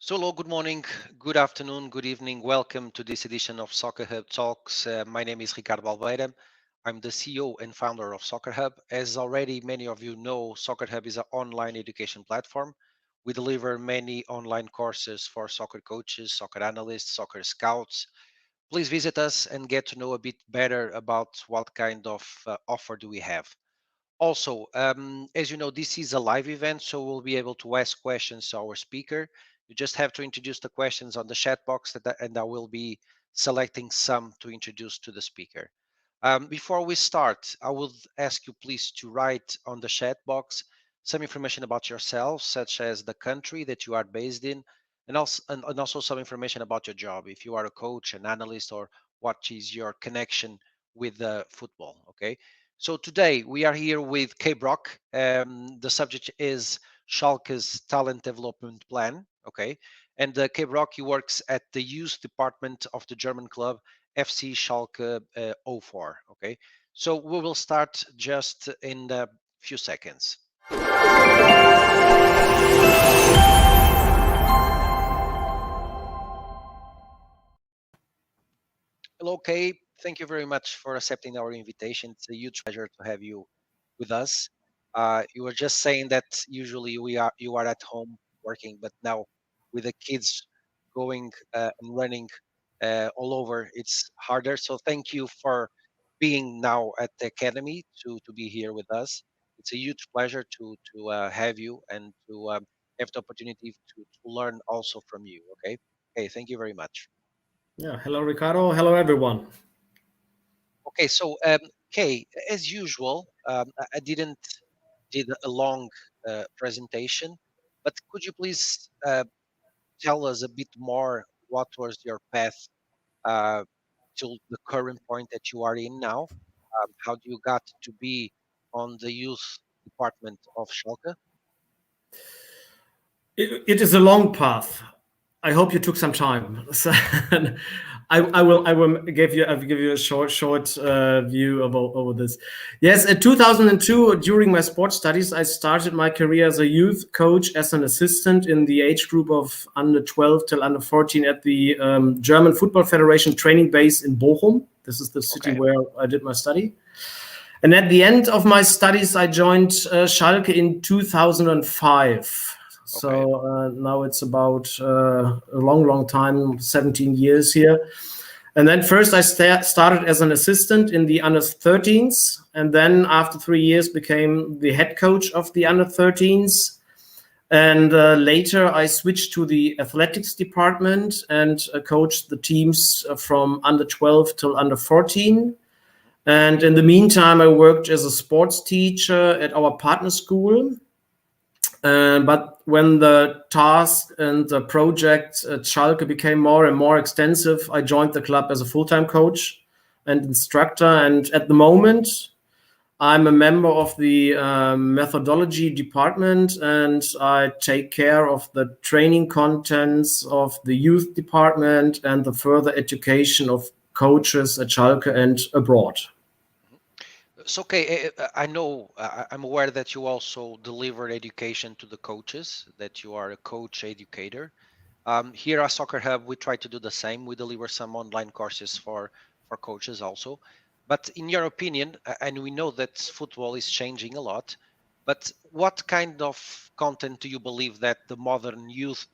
So, hello, good morning, good afternoon, good evening. Welcome to this edition of Soccer Hub Talks. My name is Ricardo Balbeira. I'm the CEO and founder of Soccer Hub. As already many of you know, Soccer Hub is an online education platform. We deliver many online courses for soccer coaches, soccer analysts, soccer scouts. Please visit us and get to know a bit better about what kind of offer do we have. Also, as you know, this is a live event, so we'll be able to ask questions to our speaker. You just have to introduce the questions on the chat box, and I will be selecting some to introduce to the speaker. Before we start, I would ask you please to write on the chat box some information about yourself, such as the country that you are based in, and also some information about your job, if you are a coach, an analyst, or what is your connection with football, okay? So today we are here with K Brock. The subject is Schalke's talent development plan. Okay, and K Brock, he works at the youth department of the German club FC Schalke 04. Okay, so we will start just in a few seconds. Hello, Kay. Thank you very much for accepting our invitation. It's a huge pleasure to have you with us. You were just saying that usually you are at home working, but now with the kids going and running all over, it's harder. So thank you for being now at the academy to be here with us. It's a huge pleasure to have you and to have the opportunity to learn also from you. Okay. Okay. Thank you very much. Yeah, hello Ricardo. Hello everyone. Okay, so Kay, as usual, I didn't did a long presentation, but could you please tell us a bit more what was your path uh, to the current point that you are in now? How do you got to be on the youth department of Schalke? It is a long path. I hope you took some time. So, I will give you a short view about over this. Yes, in 2002, during my sports studies, I started my career as a youth coach as an assistant in the age group of under 12 till under 14 at the German Football Federation training base in Bochum. This is the city Okay. where I did my study. And at the end of my studies, I joined Schalke in 2005. Okay. So now it's about a long time, 17 years here. And then first I started as an assistant in the under 13s. And then after 3 years became the head coach of the under 13s. And later I switched to the athletics department and coached the teams from under 12 till under 14. And in the meantime, I worked as a sports teacher at our partner school. But when the task and the project at Schalke became more and more extensive, I joined the club as a full-time coach and instructor. And at the moment, I'm a member of the methodology department, and I take care of the training contents of the youth department and the further education of coaches at Schalke and abroad. So, okay, I know, I'm aware that you also deliver education to the coaches, that you are a coach educator. Here at Soccer Hub, we try to do the same. We deliver some online courses for coaches also. But in your opinion, and we know that football is changing a lot, but what kind of content do you believe that the modern youth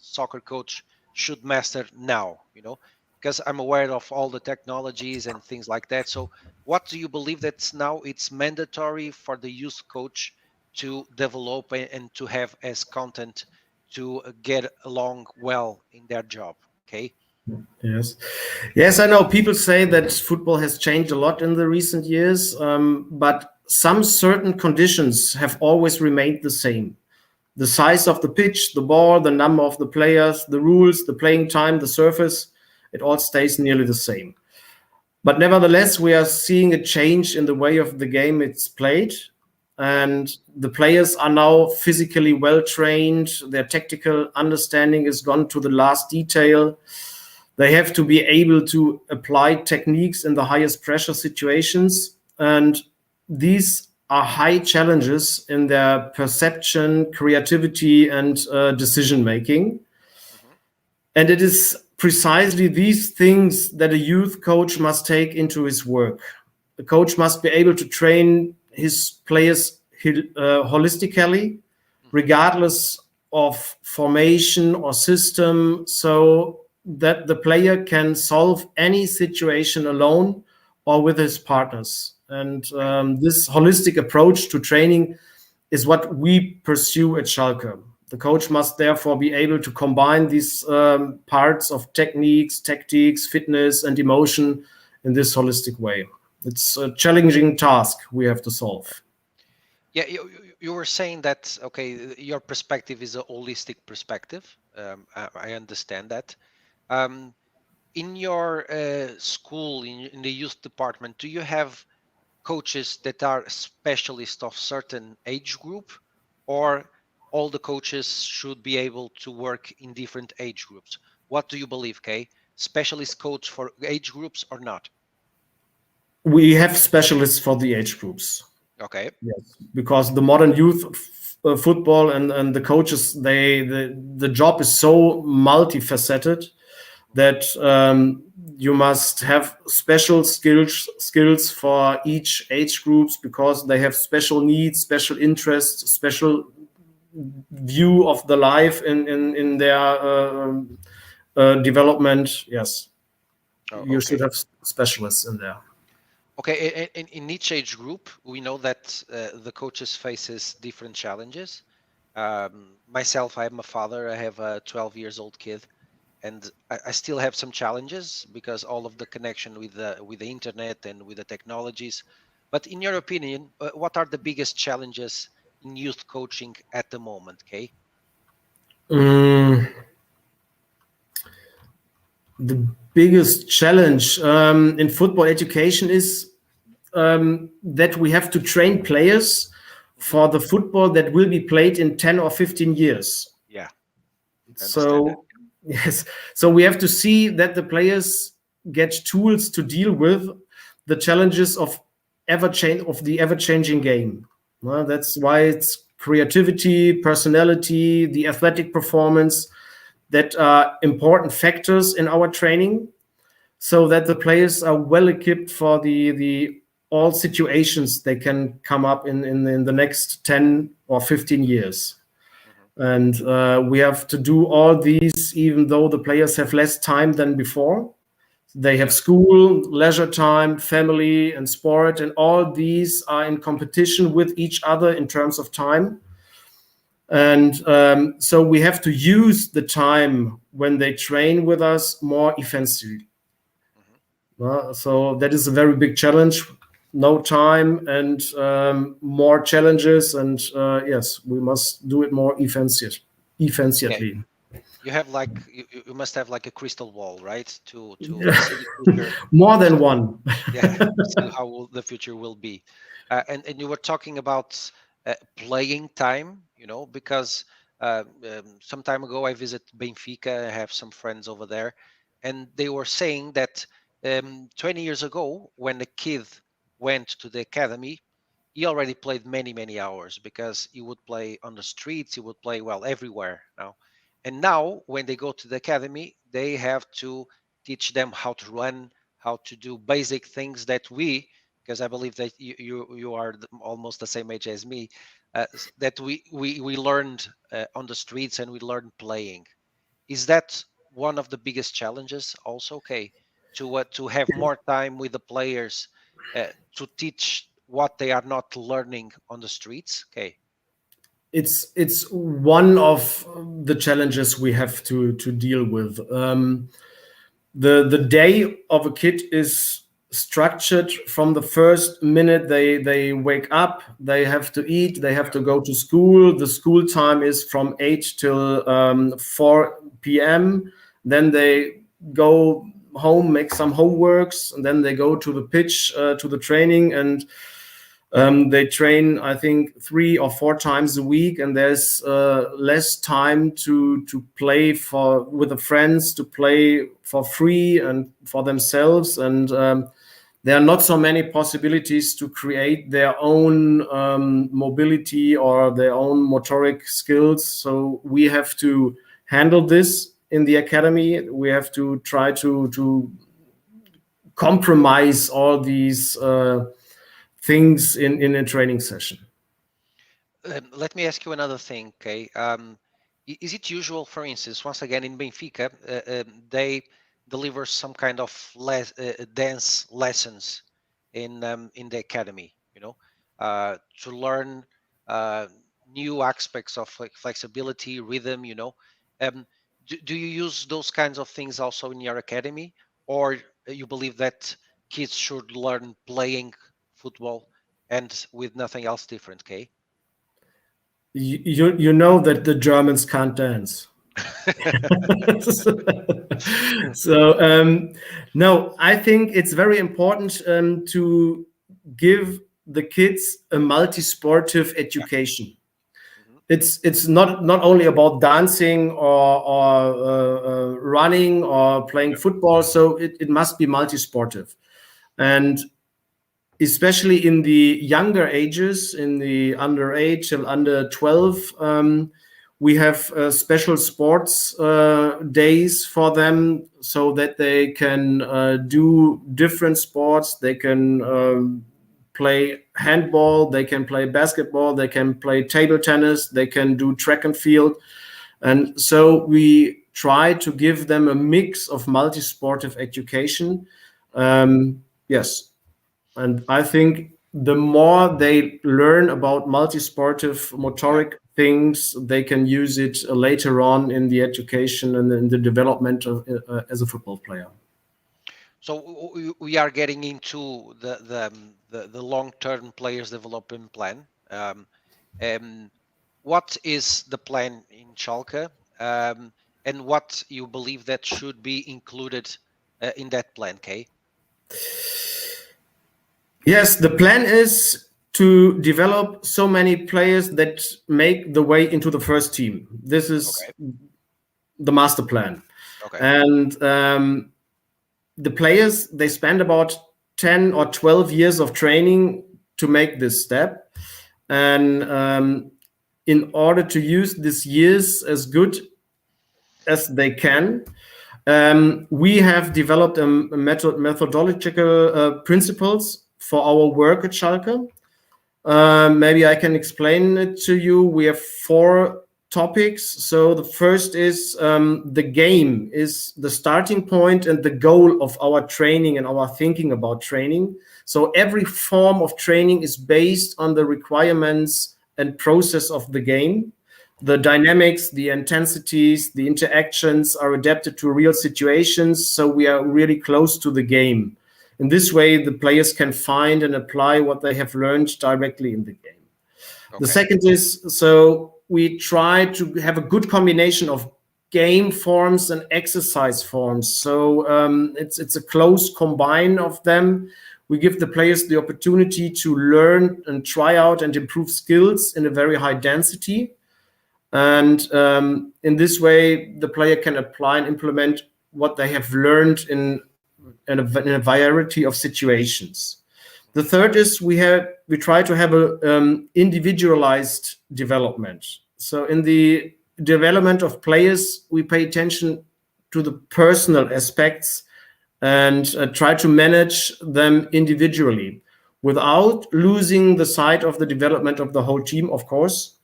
soccer coach should master now? You know, because I'm aware of all the technologies and things like that. So, what do you believe that's now it's mandatory for the youth coach to develop and to have as content to get along well in their job? Okay. Yes. Yes, I know people say that football has changed a lot in the recent years, but some certain conditions have always remained the same. The size of the pitch, the ball, the number of the players, the rules, the playing time, the surface, it all stays nearly the same. But nevertheless, we are seeing a change in the way of the game it's played. And the players are now physically well trained. Their tactical understanding is gone to the last detail. They have to be able to apply techniques in the highest pressure situations. And these are high challenges in their perception, creativity, and decision making. And it is precisely these things that a youth coach must take into his work. The coach must be able to train his players holistically, regardless of formation or system, so that the player can solve any situation alone or with his partners. And this holistic approach to training is what we pursue at Schalke. The coach must therefore be able to combine these parts of techniques, tactics, fitness, and emotion in this holistic way. It's a challenging task we have to solve. Yeah, you were saying that, okay, your perspective is a holistic perspective. I understand that. In your school, in the youth department, do you have coaches that are specialists of certain age group, or all the coaches should be able to work in different age groups? What do you believe, Kay? Specialist coach for age groups or not? We have specialists for the age groups. Okay. Yes, because the modern youth football and the coaches, the job is so multifaceted that you must have special skills for each age groups, because they have special needs, special interests, special view of the life in their development. Yes, you should have specialists in there. Okay, in each age group, we know that the coaches faces different challenges. Myself, I am a father. I have a 12 years old kid, and I still have some challenges because all of the connection with the internet and with the technologies. But in your opinion, what are the biggest challenges in youth coaching at the moment, Kay? The biggest challenge in football education is that we have to train players for the football that will be played in 10 or 15 years. Yeah. So, yes. So we have to see that the players get tools to deal with the challenges of the ever-changing game. Well, that's why it's creativity, personality, the athletic performance that are important factors in our training, so that the players are well equipped for the all situations they can come up in the next 10 or 15 years. And we have to do all these even though the players have less time than before. They have school, leisure time, family, and sport, and all these are in competition with each other in terms of time. And so we have to use the time when they train with us more offensively. So that is a very big challenge. No time and more challenges, and yes, we must do it more offensively. Okay. You must have like a crystal ball, right? To see the future. More than one. Yeah, see how the future will be. And you were talking about playing time, because some time ago I visited Benfica. I have some friends over there, and they were saying that 20 years ago, when a kid went to the academy, he already played many, many hours because he would play on the streets, he would play everywhere now. And now, when they go to the academy, they have to teach them how to run, how to do basic things that because I believe that you are almost the same age as me, that we learned on the streets and we learned playing. Is that one of the biggest challenges also, okay, to have more time with the players, to teach what they are not learning on the streets? Okay. It's one of the challenges we have to deal with. The day of a kid is structured from the first minute they wake up. They have to eat, they have to go to school. The school time is from 8 till 4 p.m. Then they go home, make some homeworks, and then they go to the pitch, to the training, and they train, I think, 3 or 4 times a week, and there's less time to play with the friends, to play for free and for themselves, and there are not so many possibilities to create their own mobility or their own motoric skills. So we have to handle this in the academy. We have to try to compromise all these things in a training session. Let me ask you another thing, okay? Is it usual, for instance, once again in Benfica, they deliver some kind of dance lessons in the academy, to learn new aspects of flexibility, rhythm, Um, do you use those kinds of things also in your academy, or you believe that kids should learn playing football and with nothing else different, okay? You know that the Germans can't dance. So no, I think it's very important to give the kids a multi-sportive education. Mhm. It's not only about dancing or running or playing football. So it must be multi-sportive, and especially in the younger ages, in the underage till under 12, we have special sports days for them so that they can do different sports. They can play handball, they can play basketball, they can play table tennis, they can do track and field. And so we try to give them a mix of multi-sportive education. Yes, and I think the more they learn about multi-sportive Yeah. motoric things, they can use it later on in the education and in the development of as a football player. So we are getting into the long-term players development plan. Um, what is the plan in Schalke, and what you believe that should be included in that plan, Kay? Yes, the plan is to develop so many players that make the way into the first team. This is Okay. the master plan. Okay. And the players, they spend about 10 or 12 years of training to make this step. And in order to use these years as good as they can, we have developed a methodological principles for our work at Schalke. Maybe I can explain it to you. We have 4 topics. So the first is the game is the starting point and the goal of our training and our thinking about training. So every form of training is based on the requirements and process of the game. The dynamics, the intensities, the interactions are adapted to real situations. So we are really close to the game. In this way, the players can find and apply what they have learned directly in the game. The Okay. second is, so we try to have a good combination of game forms and exercise forms. So it's a close combine of them. We give the players the opportunity to learn and try out and improve skills in a very high density. And in this way, the player can apply and implement what they have learned in a variety of situations. The third is we try to have a individualized development. So in the development of players, we pay attention to the personal aspects and try to manage them individually without losing the sight of the development of the whole team, of course.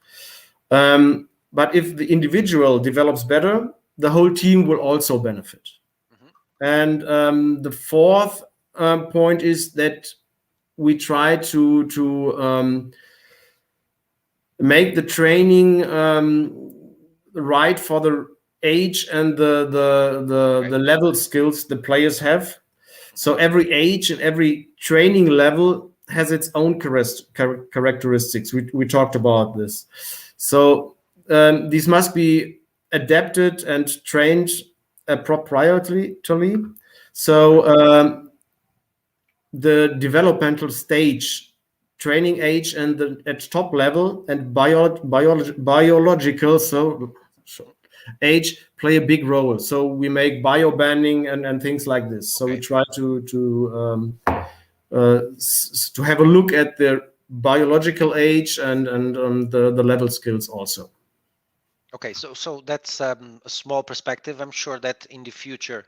But if the individual develops better, the whole team will also benefit. Mhm. And the fourth point is that we try to make the training right for the age and Okay. the level skills the players have. So every age and every training level has its own characteristics. We talked about this. So these must be adapted and trained appropriately. So the developmental stage, training age, and at top level and biological age play a big role. So we make bio banding and things like this. So we Okay. try to have a look at their biological age and the level skills also. Okay, so that's a small perspective. I'm sure that in the future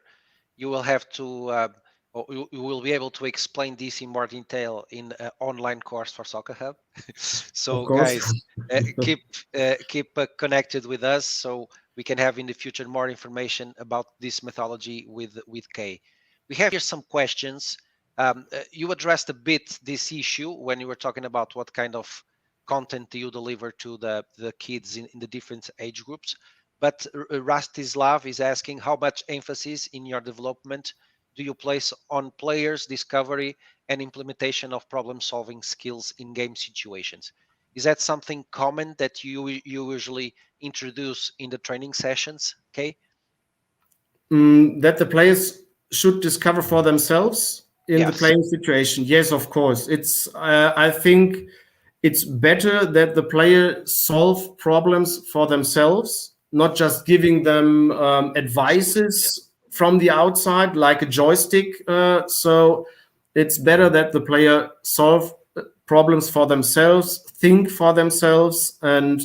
you will have to, or you will be able to explain this in more detail in an online course for Soccer Hub. Of So, course. guys, keep connected with us so we can have in the future more information about this methodology with Kay. We have here some questions. You addressed a bit this issue when you were talking about what kind of content do you deliver to the kids in the different age groups. But Rastislav is asking how much emphasis in your development do you place on players' discovery and implementation of problem-solving skills in game situations? Is that something common that you usually introduce in the training sessions? Okay. That the players should discover for themselves in the Yes. playing situation. Yes, of course. It's. I think it's better that the player solve problems for themselves, not just giving them Solution. Yeah. advices from the outside like a joystick. So it's better that the player solve problems for themselves, think for themselves, and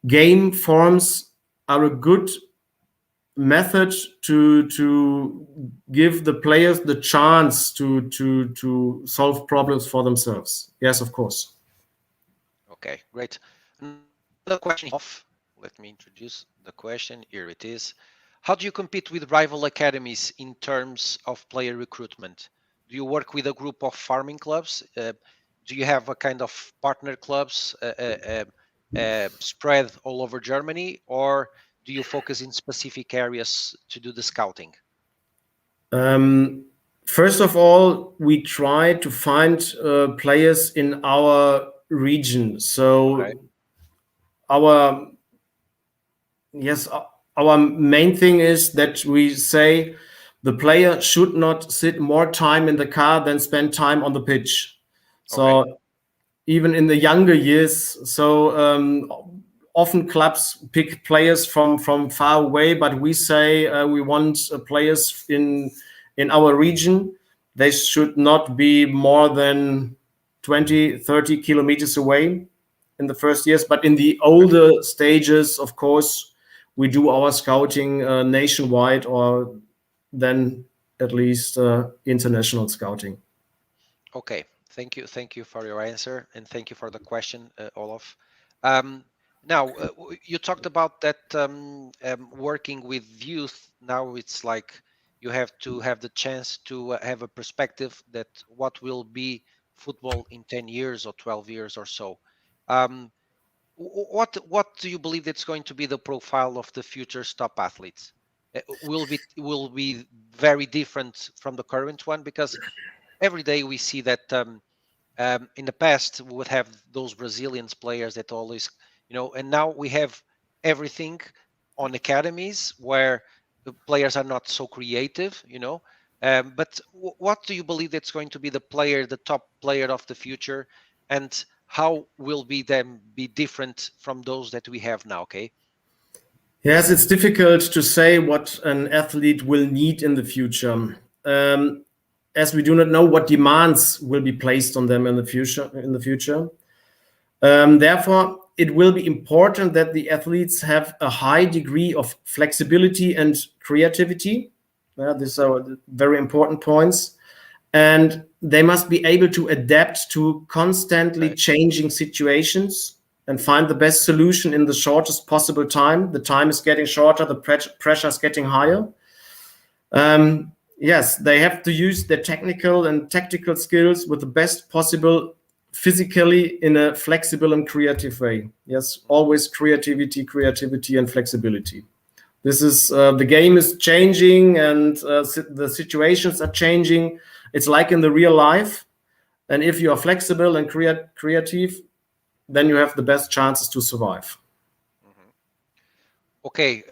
game forms are a good method to give the players the chance to solve problems for themselves. Yes, of course. Okay, great. Another question off. Let me introduce the question. Here it is. How do you compete with rival academies in terms of player recruitment? Do you work with a group of farming clubs? Do you have a kind of partner clubs spread all over Germany, or do you focus in specific areas to do the scouting? Um, First of all, we try to find players in our region. Okay. So our yes, our main thing is that we say the player should not sit more time in the car than spend time on the pitch. Okay. So even in the younger years. So often clubs pick players from far away, but we say we want players in our region. They should not be more than 20, 30 kilometers away in the first years. But in the older stages, of course, we do our scouting nationwide or then at least international scouting. Okay, thank you for your answer, and thank you for the question, Olaf. Um, now, you talked about that working with youth. Now it's like you have to have the chance to have a perspective that what will be football in 10 years or 12 years or so. Um, what do you believe that's going to be the profile of the future top athletes? Will be very different from the current one because every day we see that in the past we would have those Brazilians players that always, and now we have everything on academies where the players are not so creative, but what do you believe that's going to be the top player of the future, and how will be them be different from those that we have now? Okay. Yes, it's difficult to say what an athlete will need in the future, as we do not know what demands will be placed on them in the future. Therefore, it will be important that the athletes have a high degree of flexibility and creativity. These are very important points, and they must be able to adapt to constantly Okay. changing situations and find the best solution in the shortest possible time. The time is getting shorter, the pressure is getting higher. Yes, they have to use their technical and tactical skills with the best possible physically in a flexible and creative way. Yes, always creativity, and flexibility. This is the game is changing and the situations are changing. It's like in the real life. And if you are flexible and creative, then you have the best chances to survive. Mhm. Okay,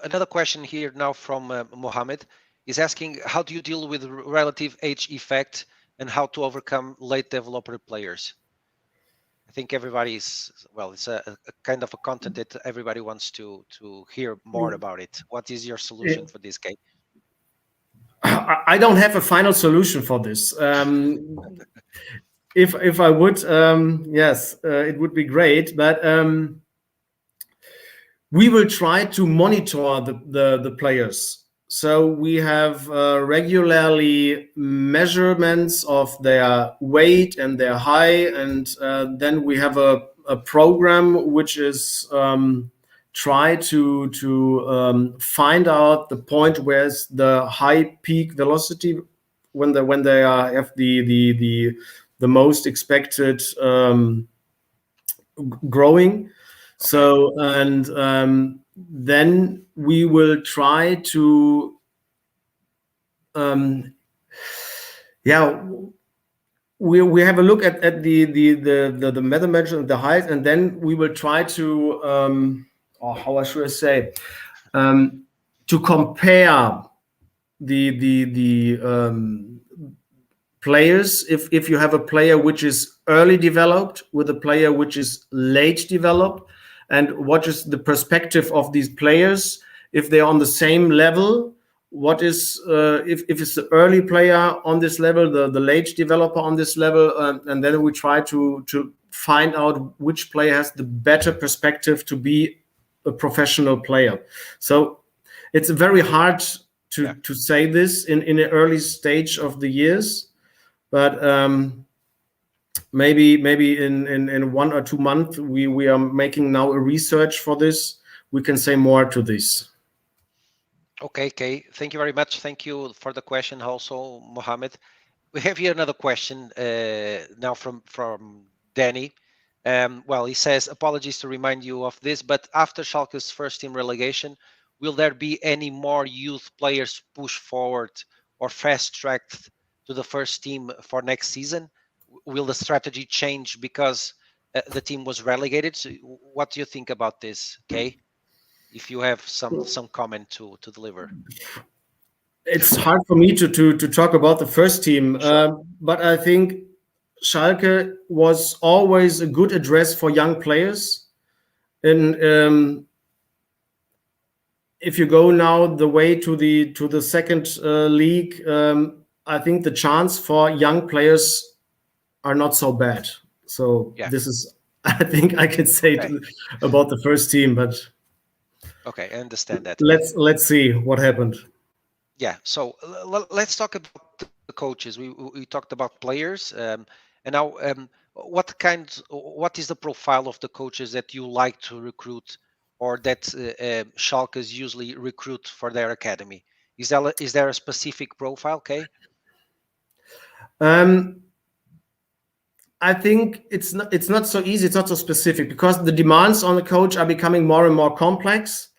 another question here now from Mohammed is asking, how do you deal with relative age effect and how to overcome late developer players? I think everybody's, well, it's a kind of a content that everybody wants to hear more about it. What is your solution for this guy? I don't have a final solution for this. If I would, yes, it would be great. But we will try to monitor the players. So we have regularly measurements of their weight and their height, and then we have a program which is try to find out the point where's the high peak velocity when they have the most expected growing. Okay. So, and then we will try to, yeah, we have a look at the meta measure, the height, and then we will try to, or how should I say, to compare the players. If you have a player which is early developed with a player which is late developed, and what is the perspective of these players if they're on the same level, what is if it's the early player on this level, the late developer on this level, and then we try to find out which player has the better perspective to be a professional player. So it's very hard to say this in an early stage of the years. But maybe in 1 or 2 months, we are making now a research for this. We can say more to this. Okay. Thank you very much. Thank you for the question also, Mohammed. We have here another question now from Danny. Well, he says, apologies to remind you of this, but after Schalke's first team relegation, will there be any more youth players pushed forward or fast-tracked to the first team for next season? Will the strategy change because the team was relegated? So what do you think about this, Kay? If you have some comment to deliver. It's hard for me to talk about the first team, Sure. but I think Schalke was always a good address for young players. And if you go now the way to the second league, I think the chance for young players are not so bad. So this is, I think I can say about the first team, but okay, I understand that. Let's see what happened. Yeah, so let's talk about the coaches. We talked about players, and now what is the profile of the coaches that you like to recruit, or that Schalke's usually recruit for their academy? Is there a specific profile, Kay? I think it's not so easy. It's not so specific because the demands on the coach are becoming more and more complex,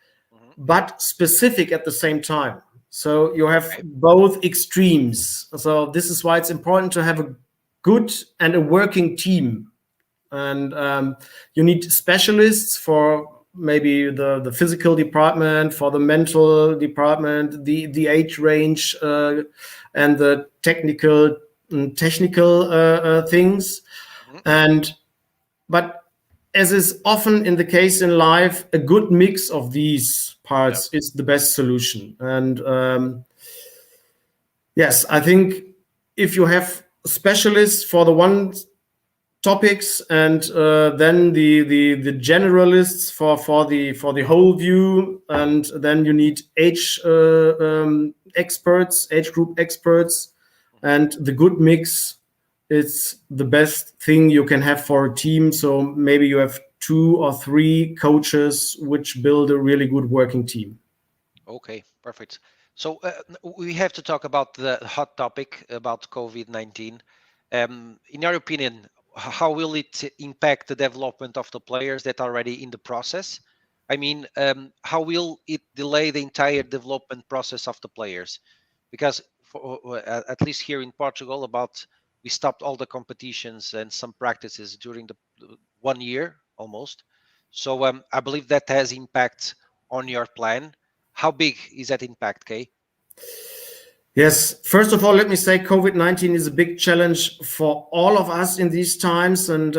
but specific at the same time. So you have both extremes. So this is why it's important to have a good and a working team. And you need specialists for maybe the physical department, for the mental department, the age range, and the technical things. But as is often in the case in life, a good mix of these parts is the best solution. And yes, I think if you have specialists for the one topics and then the generalists for the whole view, and then you need age experts, age group experts, and the good mix. It's the best thing you can have for a team. So maybe you have 2 or 3 coaches which build a really good working team. Okay, perfect. So we have to talk about the hot topic about COVID-19. In your opinion, how will it impact the development of the players that are already in the process? I mean, how will it delay the entire development process of the players? Because at least here in Portugal, we stopped all the competitions and some practices during the 1 year almost. So I believe that has impact on your plan. How big is that impact, Kay? Yes, first of all, let me say COVID-19 is a big challenge for all of us in these times. And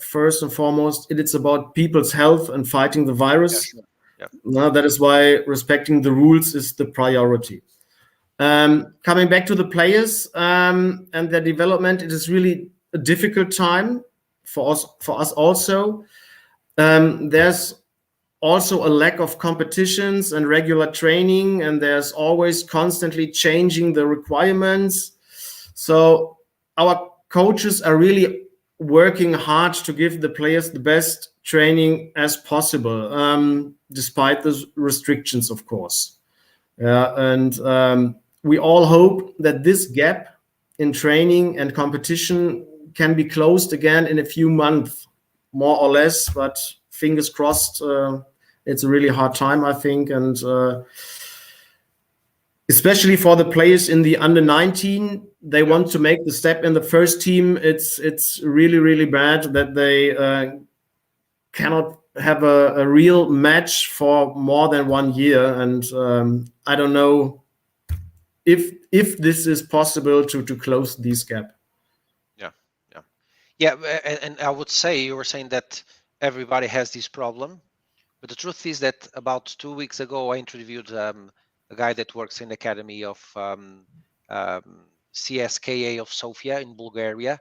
first and foremost, it's about people's health and fighting the virus. Yeah. Now, that is why respecting the rules is the priority. Coming back to the players and their development, it is really a difficult time for us also. There's also a lack of competitions and regular training, and there's always constantly changing the requirements. So our coaches are really working hard to give the players the best training as possible, despite the restrictions, of course. And we all hope that this gap in training and competition can be closed again in a few months, more or less. But fingers crossed. It's a really hard time, I think, and especially for the players in the under 19, they want to make the step in the first team. It's really really bad that they cannot have a real match for more than 1 year, and I don't know if this is possible to close this gap. Yeah, yeah, yeah. And I would say you were saying that everybody has this problem, but the truth is that about 2 weeks ago, I interviewed a guy that works in the academy of CSKA of Sofia in Bulgaria,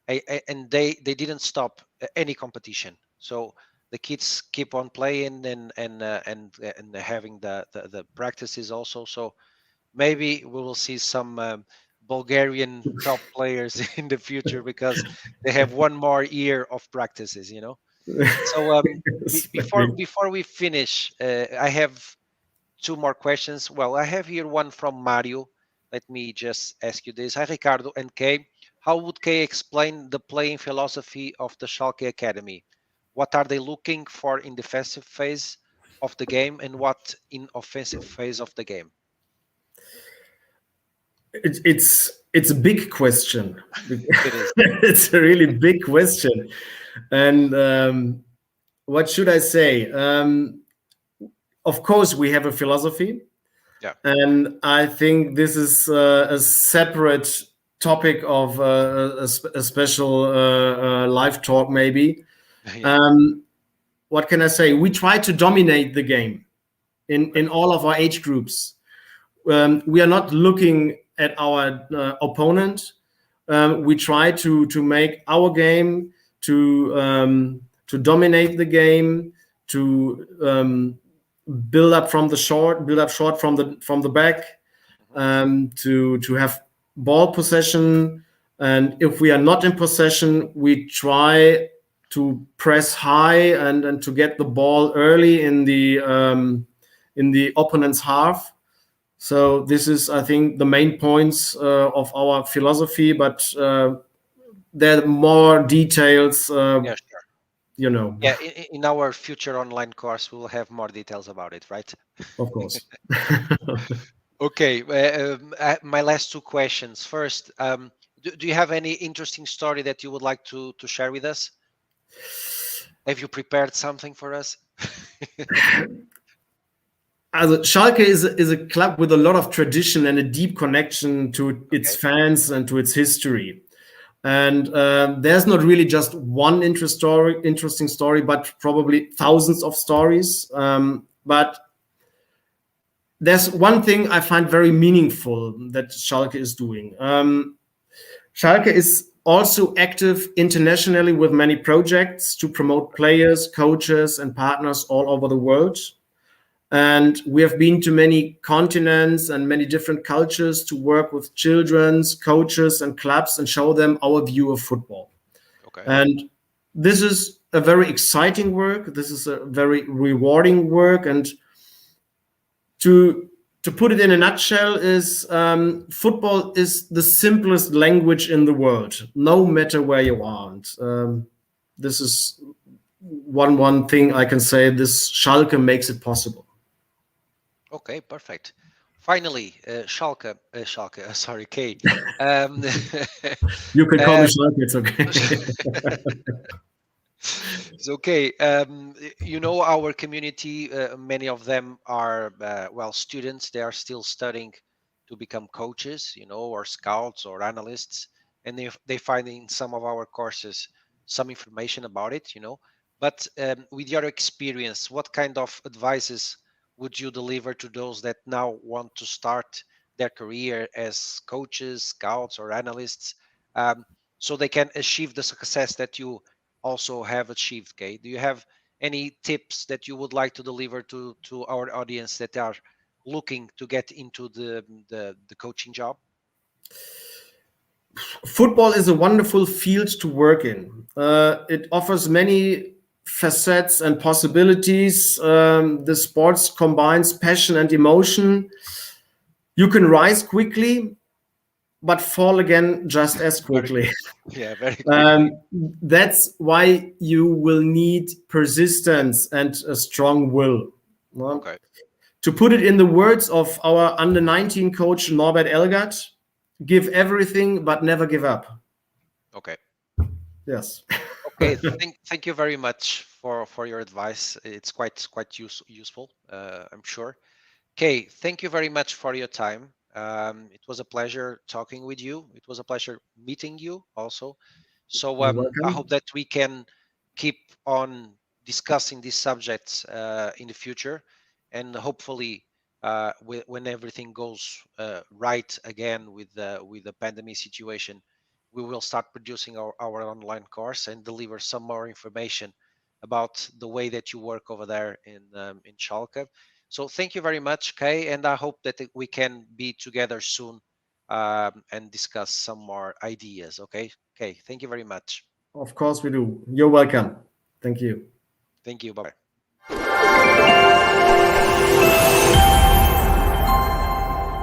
and they didn't stop any competition. So the kids keep on playing and having the practices also. So maybe we will see some Bulgarian top players in the future because they have one more year of practices, you know. So before we finish, I have two more questions. Well, I have here one from Mario. Let me just ask you this. Hi, Ricardo and Kay. How would Kay explain the playing philosophy of the Schalke Academy? What are they looking for in defensive phase of the game and what in offensive phase of the game? It's a big question. It is. It's a really big question, and what should I say? Of course, we have a philosophy, Yeah. and I think this is a separate topic of a special live talk, maybe. Yeah. What can I say? We try to dominate the game in all of our age groups. We are not looking at our opponent. We try to make our game, to dominate the game, to build up from the short, build up short from the back, to have ball possession. And if we are not in possession, we try to press high and to get the ball early in the opponent's half. So this is, I think, the main points of our philosophy, but there are more details, Yeah, sure. you know, Yeah, in our future online course, we will have more details about it, right? of course. Okay, my last two questions. First, do you have any interesting story that you would like to share with us? Have you prepared something for us? Also, Schalke is a club with a lot of tradition and a deep connection to its fans and to its history. And there's not really just one interesting story, but probably thousands of stories. But there's one thing I find very meaningful that Schalke is doing. Schalke is also active internationally with many projects to promote players, coaches, and partners all over the world. And we have been to many continents and many different cultures to work with children's coaches and clubs and show them our view of football. Okay. And this is a very exciting work. This is a very rewarding work. And to put it in a nutshell is football is the simplest language in the world, no matter where you are. And this is one thing I can say. This Schalke makes it possible. Okay, perfect. Finally, Schalke, sorry, Kay. You can call me Schalke, it's okay. It's okay. You know, our community, many of them are, well, students. They are still studying to become coaches, you know, or scouts or analysts. And they find in some of our courses some information about it, you know. But with your experience, what kind of advices would you deliver to those that now want to start their career as coaches, scouts, or analysts, so they can achieve the success that you also have achieved? Okay, do you have any tips that you would like to deliver to our audience that are looking to get into the coaching job? Football is a wonderful field to work in. It offers many facets and possibilities. The sports combines passion and emotion. You can rise quickly, but fall again just as Very, quickly. yeah, very quickly. That's why you will need persistence and a strong will. Well, Okay. to put it in the words of our under 19 coach Norbert Elgert, give everything but never give up. Okay. Yes. Okay. Thank you very much for your advice. It's quite useful. I'm sure. Okay, thank you very much for your time. It was a pleasure talking with you. It was a pleasure meeting you also. So You're I welcome. hope that we can keep on discussing these subjects in the future, and hopefully, when everything goes right again with the pandemic situation, we will start producing our online course and deliver some more information about the way that you work over there in Schalke. So thank you very much, Kay, and I hope that we can be together soon and discuss some more ideas. Okay, thank you very much. Of course we do. You're welcome. Thank you. Thank you. Bye bye.